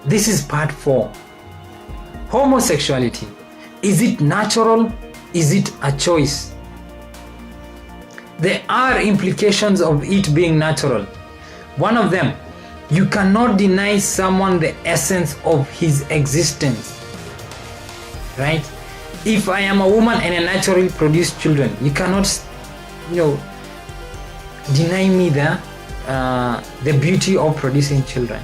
This is part 4. Homosexuality. Is it natural? Is it a choice? There are implications of it being natural. One of them, you cannot deny someone the essence of his existence. Right? If I am a woman and I naturally produce children, you cannot, deny me the beauty of producing children.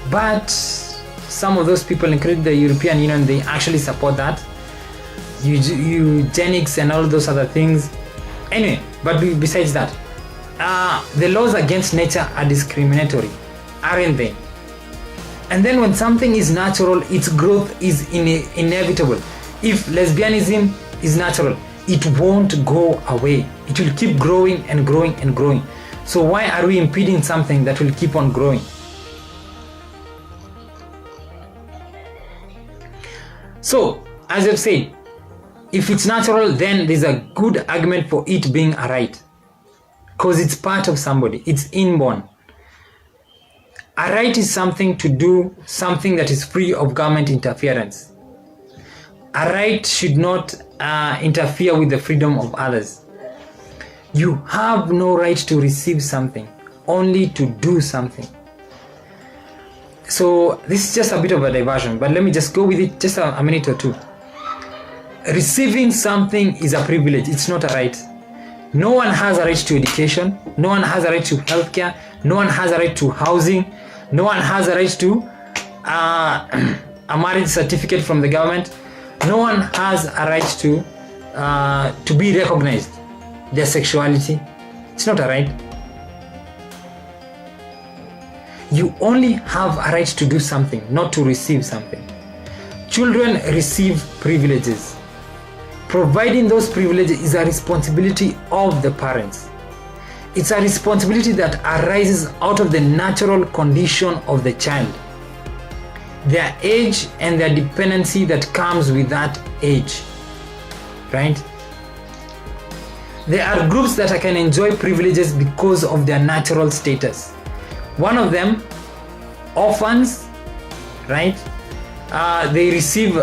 But some of those people, including the European Union, they actually support that. Eugenics and all those other things. Anyway, but besides that, the laws against nature are discriminatory, aren't they? And then when something is natural, its growth is inevitable. If lesbianism is natural, it won't go away. It will keep growing and growing and growing. So why are we impeding something that will keep on growing? So, as I've said, if it's natural, then there's a good argument for it being a right. Because it's part of somebody. It's inborn. A right is something to do something that is free of government interference. A right should not interfere with the freedom of others. You have no right to receive something, only to do something. So this is just a bit of a diversion, but let me just go with it just a minute or two. Receiving something is a privilege, it's not a right. No one has a right to education, no one has a right to healthcare, no one has a right to housing, no one has a right to a marriage certificate from the government, no one has a right to be recognized, their sexuality. It's not a right. You only have a right to do something, not to receive something. Children receive privileges. Providing those privileges is a responsibility of the parents. It's a responsibility that arises out of the natural condition of the child, their age and their dependency that comes with that age, right? There are groups that can enjoy privileges because of their natural status. One of them, orphans, right? They receive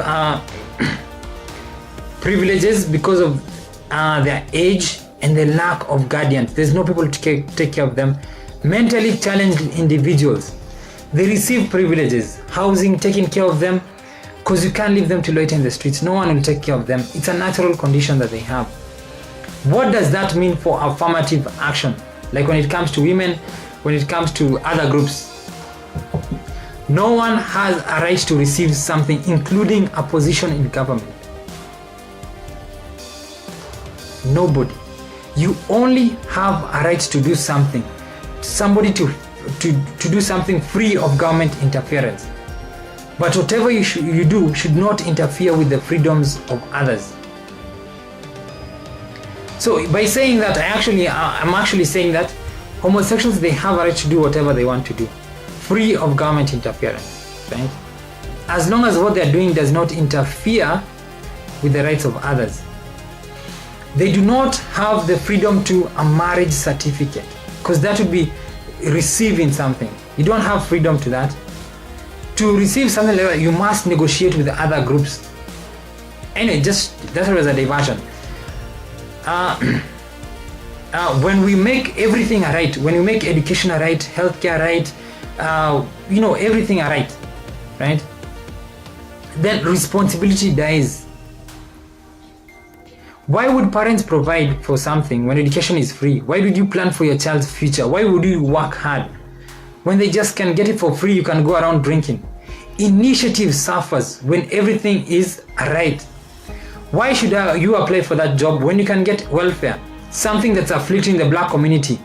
privileges because of their age and the lack of guardians. There's no people to take care of them. Mentally challenged individuals, they receive privileges, housing, taking care of them, because you can't leave them to loiter in the streets. No one will take care of them. It's a natural condition that they have. What does that mean for affirmative action? Like when it comes to women, when it comes to other groups. No one has a right to receive something, including a position in government. Nobody. You only have a right to do something, somebody to do something free of government interference. But whatever you do should not interfere with the freedoms of others. So by saying that, I'm actually saying that homosexuals, they have a right to do whatever they want to do, free of government interference, right? As long as what they're doing does not interfere with the rights of others. They do not have the freedom to a marriage certificate, because that would be receiving something. You don't have freedom to that. To receive something like that, you must negotiate with the other groups. Anyway, that was a diversion. When we make everything a right, when we make education a right, healthcare right, everything a right, then responsibility dies. Why would parents provide for something when education is free? Why would you plan for your child's future? Why would you work hard? When they just can get it for free, you can go around drinking. Initiative suffers when everything is a right. Why should you apply for that job when you can get welfare? Something that's afflicting the black community.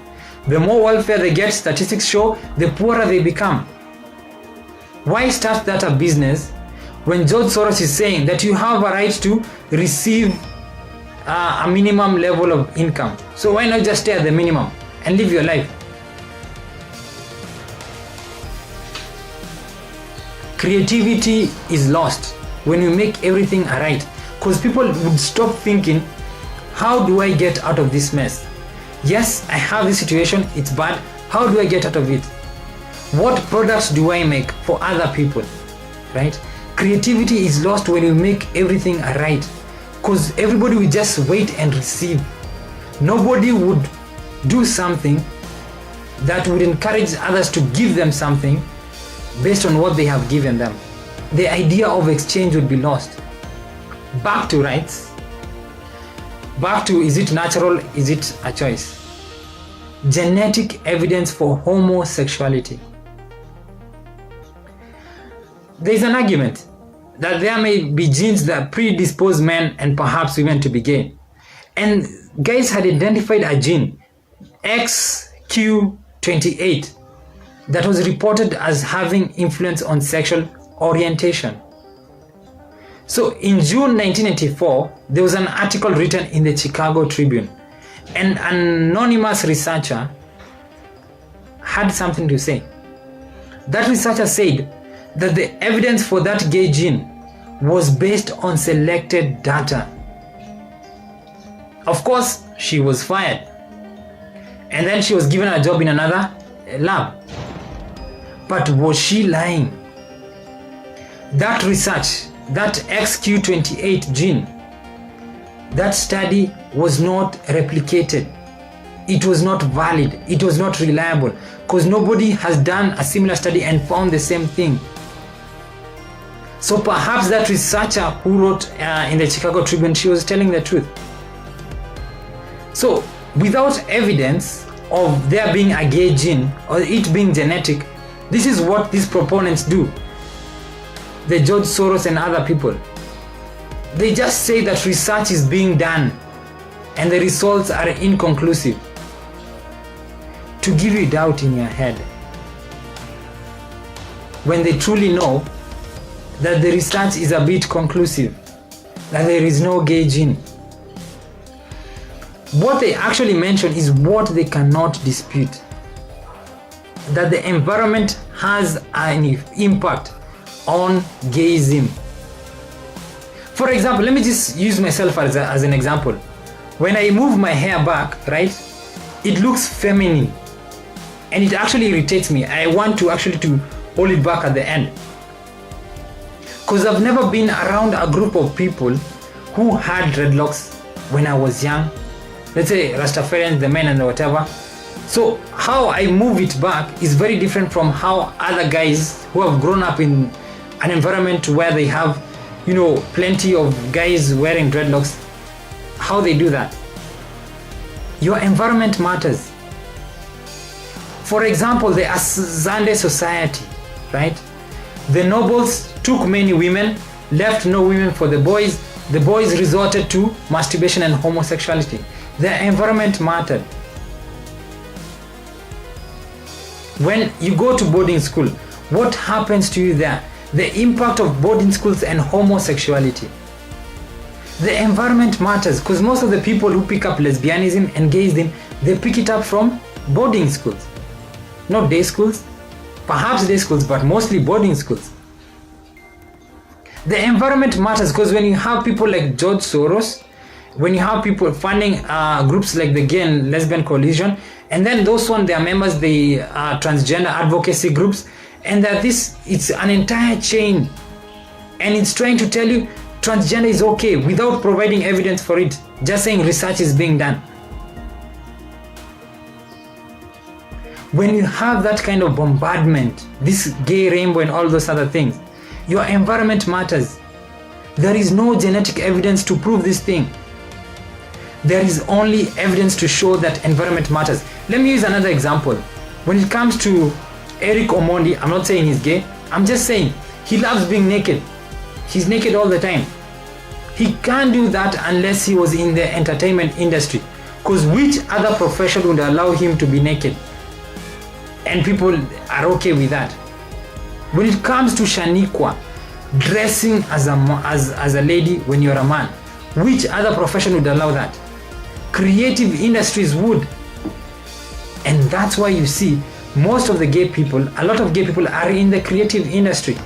The more welfare they get, statistics show, the poorer they become. Why start that a business when George Soros is saying that you have a right to receive a minimum level of income? So why not just stay at the minimum and live your life? Creativity is lost when you make everything a right, because people would stop thinking, how do I get out of this mess? Yes, I have this situation, it's bad. How do I get out of it? What products do I make for other people, right? Creativity is lost when you make everything right, because everybody will just wait and receive. Nobody would do something that would encourage others to give them something based on what they have given them. The idea of exchange would be lost. Back to rights. Back to, is it natural? Is it a choice? Genetic evidence for homosexuality. There is an argument that there may be genes that predispose men and perhaps women to be gay. And guys had identified a gene, XQ28, that was reported as having influence on sexual orientation. So in June 1984, there was an article written in the Chicago Tribune. An anonymous researcher had something to say. That researcher said that the evidence for that gay gene was based on selected data. Of course, she was fired. And then she was given a job in another lab. But was she lying? That research, that XQ28 gene, that study was not replicated. It was not valid. It was not reliable, because nobody has done a similar study and found the same thing. So perhaps that researcher who wrote in the Chicago Tribune, she was telling the truth. So without evidence of there being a gay gene or it being genetic, this is what these proponents do. The George Soros and other people. They just say that research is being done and the results are inconclusive, to give you doubt in your head, when they truly know that the research is a bit conclusive, that there is no gay gene. What they actually mention is what they cannot dispute, that the environment has an impact on gayism. For example, let me just use myself as an example. When I move my hair back, right, it looks feminine and it actually irritates me. I want to actually to hold it back at the end, because I've never been around a group of people who had dreadlocks when I was young. Let's say Rastafarians, the men and whatever. So how I move it back is very different from how other guys who have grown up in an environment where they have, you know, plenty of guys wearing dreadlocks, how they do that. Your environment matters. For example, the Azande society, right? The nobles took many women, left no women for the boys. The boys resorted to masturbation and homosexuality. The environment mattered. When you go to boarding school, what happens to you there? The impact of boarding schools and homosexuality. The environment matters, because most of the people who pick up lesbianism and gayism, they pick it up from boarding schools. Not day schools, perhaps day schools, but mostly boarding schools. The environment matters, because when you have people like George Soros, when you have people funding groups like the Gay and Lesbian Coalition, and then those one, their members, the transgender advocacy groups, and that it's an entire chain, and it's trying to tell you transgender is okay without providing evidence for it, just saying research is being done. When you have that kind of bombardment, this gay rainbow and all those other things, your environment matters. There is no genetic evidence to prove this thing. There is only evidence to show that environment matters. Let me use another example. When it comes to Eric Omondi, I'm not saying he's gay, I'm just saying he loves being naked. He's naked all the time. He can't do that unless he was in the entertainment industry, because which other profession would allow him to be naked? And people are okay with that. When it comes to Shaniqua, dressing as a lady when you're a man, which other profession would allow that? Creative industries would. And that's why you see most of the gay people, a lot of gay people are in the creative industry.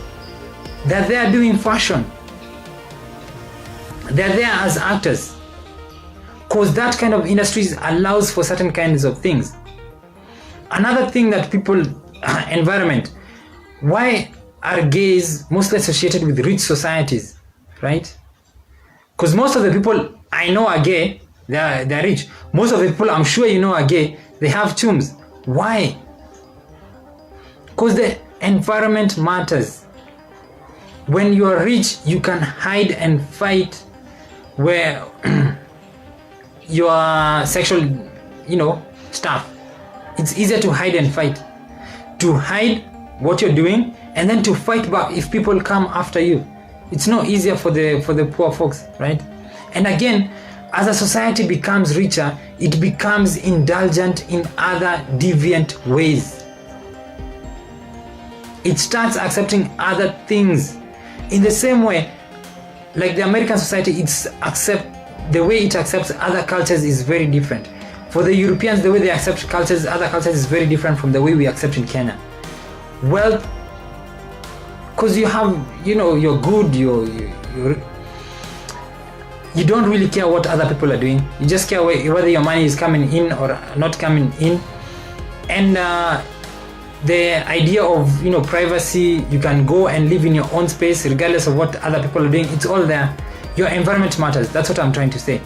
They're there doing fashion. They're there as actors, because that kind of industries allows for certain kinds of things. Another thing that people environment. Why are gays mostly associated with rich societies, right? Because most of the people I know are gay, they're rich. Most of the people I'm sure you know are gay, they have tombs. Why? Because the environment matters. When you are rich, you can hide and fight where your sexual, stuff. It's easier to hide and fight. To hide what you're doing and then to fight back if people come after you. It's no easier for the poor folks, right? And again, as a society becomes richer, it becomes indulgent in other deviant ways. It starts accepting other things. In the same way, like the American society, the way it accepts other cultures is very different. For the Europeans, the way they accept other cultures is very different from the way we accept in Kenya. Well, because you have, you're good, you don't really care what other people are doing. You just care whether your money is coming in or not coming in. And the idea of privacy, you can go and live in your own space regardless of what other people are doing. It's all there. Your environment matters. That's what I'm trying to say.